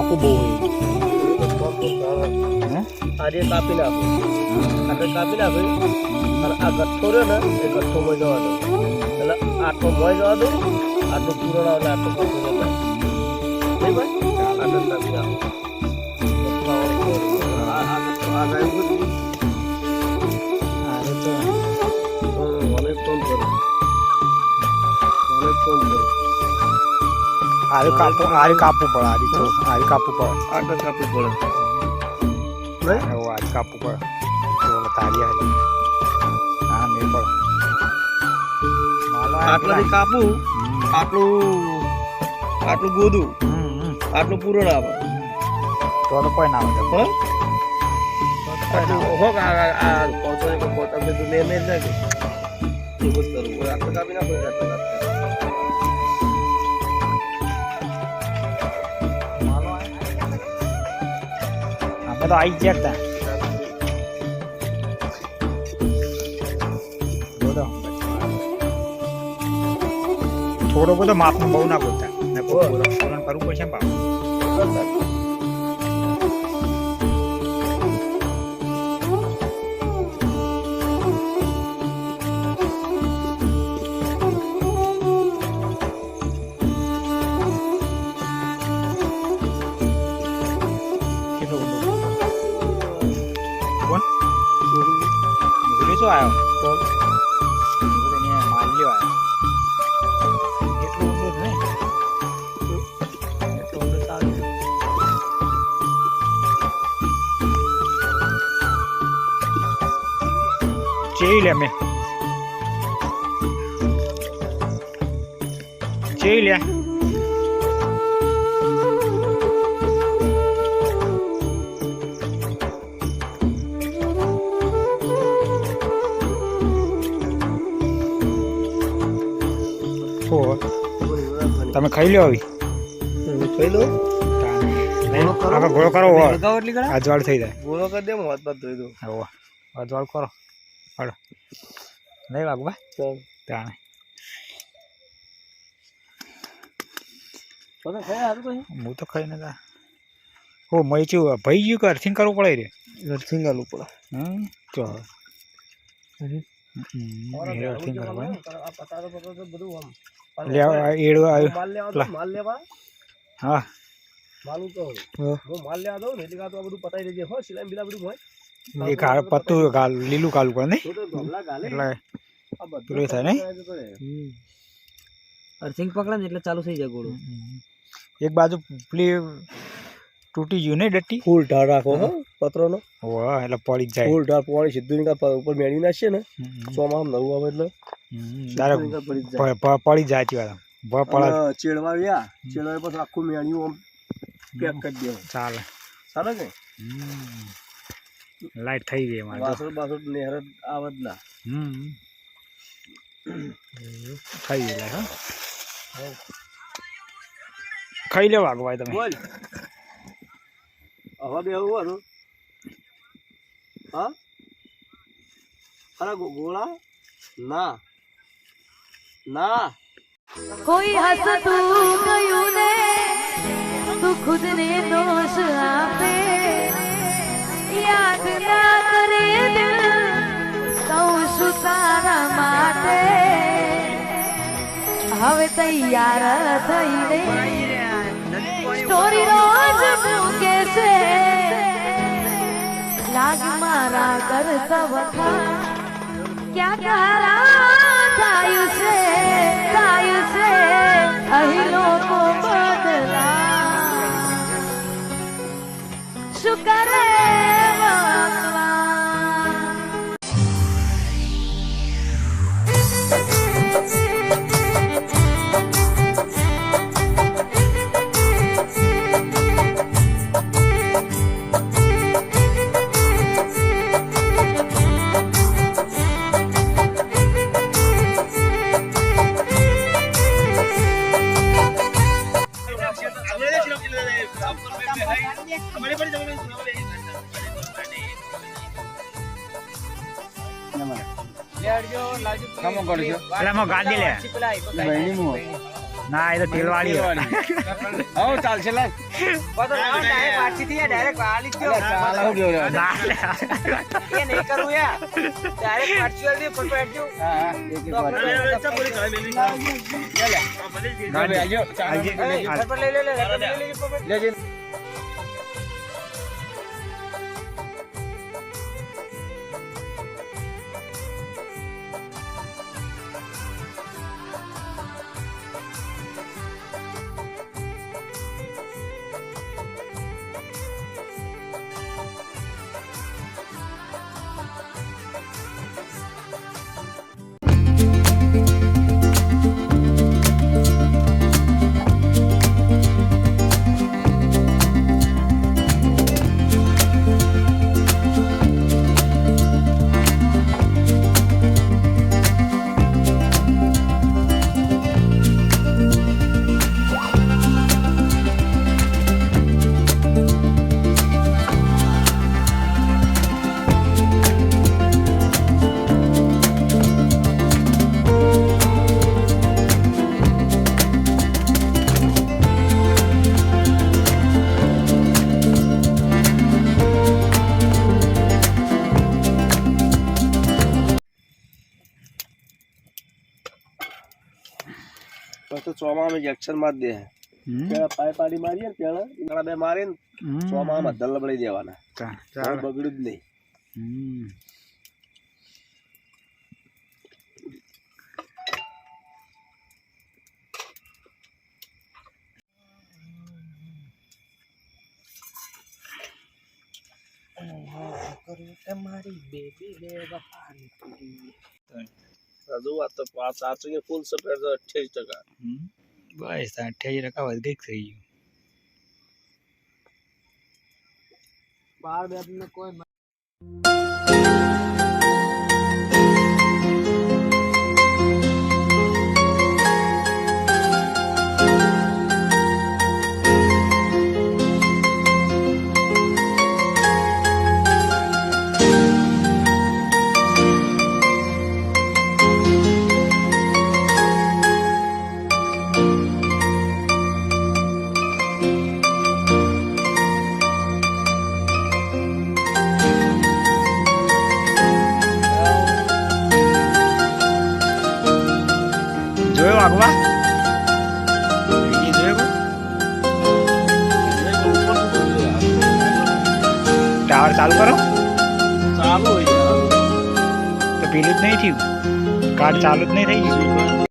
પાકું બહુ હોય આજે કાપી નાખો આપણે કાપી નાખો અને આ ગઠ્ઠો રહ્યો ને એ ગઠ્ઠો મોઈ જવા દો એટલે આટલો મોઈ જવા દો આટલું પૂરણ આવે આટલું પૂરણ થાય નહીં ભાઈ આટલું કાપી નાખો આરે કાપવું પડે આરે કાપવું પડે આટલું કાપવું પડે એવું આરે કાપવું પડે તો તારી હા મેં પડે આટલાથી કાપવું આટલું ગોદું આટલું પૂરણ આવે તો કોઈ ના આવે આટલું હોક આ પોતો મેં નાખે એવું જ કરવું આટલું કાપી નાખો આટલું કાપી અમે તો આવી ગયા હતા થોડો બધો માપનું બહુ ના બોલતા ને કરવું પડશે ને બાપુ શું આવ્યો માલ્યો આવ્યો એટલું ઊંડું જ નહીં એટલું ઊંડું સારું ચેઈ લે મેં ચેઈ લે તમે ખાઈ લો આવી ખાઈ લો આપણે ગોળો કરો અજવાળ થઈ જાય ગોળો કરી દે હું હાથ બાદ ધોઈ દઉં અજવાળ કરો હડો નહીં વાગવા તાણે હું તો ખાઈ ને હો મય છું ભાઈ ગયું કે અર્થિંગ કરવું પડે રે અર્થિંગ કરવું પડે ચો અર્થિંગ કરવું બધું માલ લેવા હા માલ તો હું માલ લેવા દઉં ને એટલે આ બધું પતાવી દેજે હો સિલાઈ બિલા બધું હોય એક પત્તું લીલું કાલું પડે નહીં એટલે પૂરું થાય નહીં અર્થિંગ પકડે ને એટલે ચાલુ થઈ જાય ગોળું એક બાજુ પેલી તૂટી ગયું ને ડટ્ટી ફૂલ ઢાળ રાખો હો પત્રોનો વાહ એટલે પડી જાય ફૂલ ઢાળ પોણી સીધું ઉપર મેળવી નાખીએ ને ચોમામ નવું આવે એટલે પડી જાય ચેડવા વ્યા ચેડવા પછી આખું મેળ્યું આમ પેક કરી દે ચાલે ચાલે ને લાઈટ થઈ ગઈ મારે બાસઠ નેહર આવે જ ના થઈ ગઈ લાઈટ હા ખાઈ લે વાગવાય તમે બોલ હવે બે એવું હતું હા અરે ગોળા ના ના કોઈ હસતું ગયું ને તું ખુદ ને દોષ આપે યાદ ના કરે દિલ કહું છું તારા માટે હવે તૈયાર થઈને સ્ટોરી રોજ મૂકે છે લાગ મારા કરતા વખા ક્યાં તારા થાય છે અહીં લોકો બદલા શું કરે ગાડી લે ના એ તો તેલવાળી હોય. હો ચાલશે લે ડાયરેક્ટ વાલી જ ગયો. ચાલ આવું ગયો ના લે. એ નહીં કરવું યાર. ડાયરેક્ટ પાર્ચ્યુઅલ દે ફોટો એડજો. હા એક એક વાર ગાડી આજો ચાલ ઘર પર લઈ લે લેજે તો ચોમામાં ઇન્જેક્શન માર દે પેલા પાઈ પાડી મારીએ ને પેલા ઈંગળા બે મારીએ ને ચોમામાં ધલ લબડી દેવાના ચાલ. બગડ્યું જ નહીં તમારી બેબી લે બાપાની પૂરી. હજુ વાત તો સાચું ફૂલ સફેદ 28%. બસ 28% વધી થઈ ગયું. બાર બેબ ને કોઈ જોયો આગવા જોયો ટાવર ચાલુ કરો ચાલુ હોય તો પેલું જ નહીં થયું કાર્ડ ચાલુ જ નહીં થઈ ગયું.